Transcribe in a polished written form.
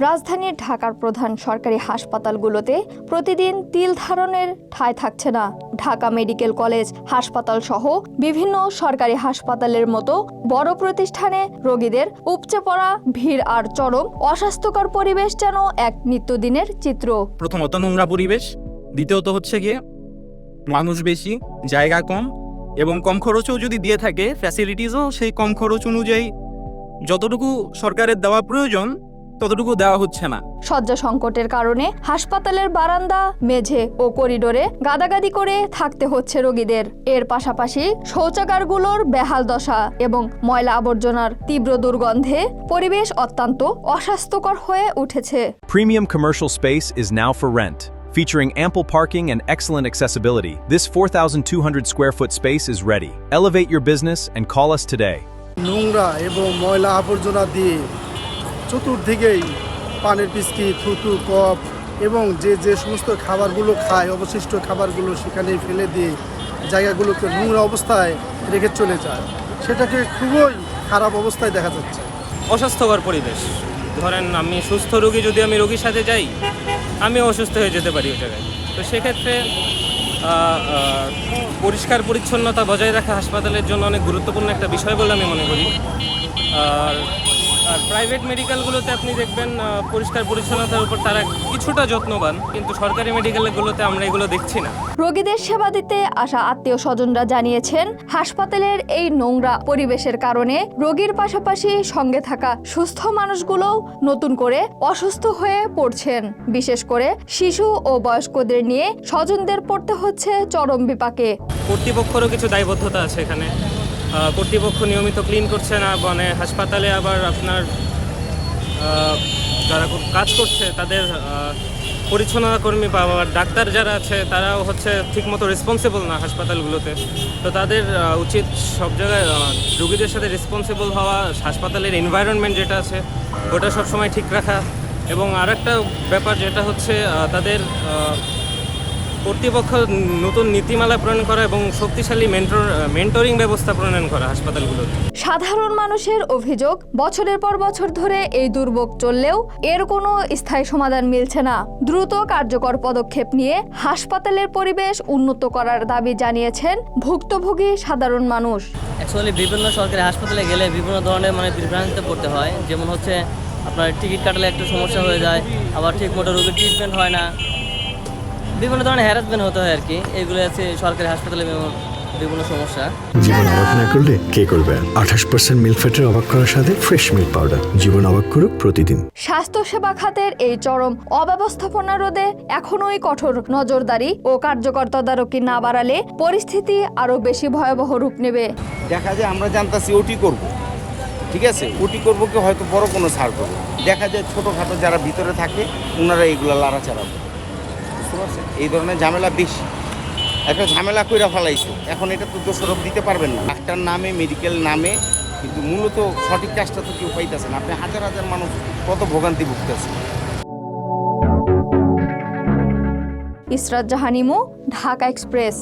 রাজধানীর ঢাকার প্রধান সরকারি হাসপাতালগুলোতে প্রতিদিন তিল ধারণের ঠাঁই থাকছে না। ঢাকা মেডিকেল কলেজ হাসপাতাল সহ বিভিন্ন সরকারি হাসপাতালের মতো বড় প্রতিষ্ঠানে রোগীদের উপচে পড়া ভিড় আর চরম অস্বাস্থ্যকর পরিবেশ যেন এক নিত্যদিনের চিত্র। প্রথমত নোংরা পরিবেশ, দ্বিতীয়ত হচ্ছে গিয়ে মানুষ বেশি, জায়গা কম, এবং কম খরচেও যদি দিয়ে থাকে ফ্যাসিলিটিসও সেই কম খরচ অনুযায়ী যতটুকু সরকারের দেওয়া প্রয়োজন ততটুকু দেওয়া হচ্ছে না। শয্যা সংকটের কারণে হাসপাতালের বারান্দা, মেঝে ও করিডোরে গাদাগাদি করে থাকতে হচ্ছে রোগীদের। এর পাশাপাশি শৌচাগারগুলোর বেহাল দশা এবং ময়লা আবর্জনার তীব্র দুর্গন্ধে পরিবেশ অত্যন্ত অস্বাস্থ্যকর হয়ে উঠেছে। Premium commercial space is now for rent. Featuring ample parking and excellent accessibility, this 4,200 square foot space is ready. Elevate your business and call us today. নোংরা এবং ময়লা আবর্জনা দিয়ে চতুর্দিকেই পানের পিচকি, থুতু, কফ এবং যে সমস্ত খাবারগুলো খায় অবশিষ্ট খাবারগুলো সেখানেই ফেলে দিয়ে জায়গাগুলোকে নোংরা অবস্থায় রেখে চলে যায়, সেটাকে খুবই খারাপ অবস্থায় দেখা যাচ্ছে। অস্বাস্থ্যকর পরিবেশ। ধরেন আমি সুস্থ রোগী, যদি আমি রোগীর সাথে যাই আমি অসুস্থ হয়ে যেতে পারি ওই জায়গায়। তো সেক্ষেত্রে পরিষ্কার পরিচ্ছন্নতা বজায় রাখা হাসপাতালের জন্য অনেক গুরুত্বপূর্ণ একটা বিষয় বলে আমি মনে করি। আর প্রাইভেট মেডিকেলগুলোতে আপনি দেখবেন পরিষ্কার পরিচ্ছন্নতার উপর তারা কিছুটা যত্নবান, কিন্তু সরকারি মেডিকেলগুলোতে আমরা এগুলো দেখছি না। রোগীদের সেবা দিতে আসা আত্মীয় স্বজনরা জানিয়েছেন, হাসপাতালের এই নোংরা পরিবেশের কারণে রোগীর পাশাপাশি সঙ্গে থাকা সুস্থ মানুষগুলোও নতুন করে অসুস্থ হয়ে পড়ছেন। বিশেষ করে শিশু ও বয়স্কদের নিয়ে স্বজনদের পড়তে হচ্ছে চরম বিপাকে। কর্তৃপক্ষেরও কিছু দায়বদ্ধতা আছে এখানে। কর্তৃপক্ষ নিয়মিত ক্লিন করছে না, মানে হাসপাতালে আবার আপনার যারা কাজ করছে তাদের পরিচ্ছন্নতা কর্মী বা ডাক্তার যারা আছে তারাও হচ্ছে ঠিকমতো রেসপন্সিবল না হাসপাতালগুলোতে। তো তাদের উচিত সব জায়গায় রোগীদের সাথে রেসপন্সিবল হওয়া, হাসপাতালের এনভায়রনমেন্ট যেটা আছে ওটা সবসময় ঠিক রাখা। এবং আরেকটা ব্যাপার যেটা হচ্ছে তাদের কর্তৃপক্ষ নতুন নীতিমালা প্রণয়ন করা এবং শক্তিশালী মেন্টরিং ব্যবস্থা প্রণয়ন করা হাসপাতালগুলোতে। সাধারণ মানুষের অভিযোগ, বছরের পর বছর ধরে এই দুর্ভোগ চললেও এর কোনো স্থায়ী সমাধান মিলছে না। দ্রুত কার্যকর পদক্ষেপ নিয়ে হাসপাতালের পরিবেশ উন্নত করার দাবি জানিয়েছেন ভুক্তভোগী সাধারণ মানুষ। অ্যাকচুয়ালি বিভিন্ন সরকারি হাসপাতালে গেলে বিভিন্ন ধরনের বিভ্রান্তিতে পড়তে হয়। যেমন হচ্ছে আপনার টিকিট কাটলে একটু সমস্যা হয়ে যায়, আবার ঠিকমতো রোগীর ট্রিটমেন্ট হয় না, বিভিন্ন ধরনের হ্যারাসমেন্ট হতে হয় আর কি। এগুলো আছে সরকারি হাসপাতালে বিভিন্ন সমস্যা। জীবন অবাক না করলে কে করবে? 28% মিল্ক ফ্যাটের অবাক করার সাথে ফ্রেশ মিল্ক পাউডার। জীবন অবাক করুক প্রতিদিন। স্বাস্থ্যসেবা খাতের এই চরম অব্যবস্থাপনা রোধে এখনোই কঠোর নজরদারি ও কার্যকর তদারকি না বাড়ালে পরিস্থিতি আরও বেশি ভয়াবহ রূপ নেবে। দেখা যায় আমরা জানতাছি ওটি করব, ঠিক আছে, ওটি করবো কি হয়তো বড় কোনো ছাড় করবো, দেখা যায় ছোটোখাটো যারা ভিতরে থাকে ওনারা এইগুলো লাড়াচাড়া করে। এই ধরনের ঝামেলা বেশি, একটা ঝামেলা কইরা ফেলাইছে। এখন এটা তো দোষারোপ দিতে পারবেন না ডাক্তার নামে, মেডিকেল নামে, কিন্তু মূলত সঠিক কাজটা তো কেউ পাইতেছে না। আপনি হাজার হাজার মানুষ কত ভোগান্তি ভুগতেছে। ইসরাত জাহান ইমু, ঢাকা এক্সপ্রেস।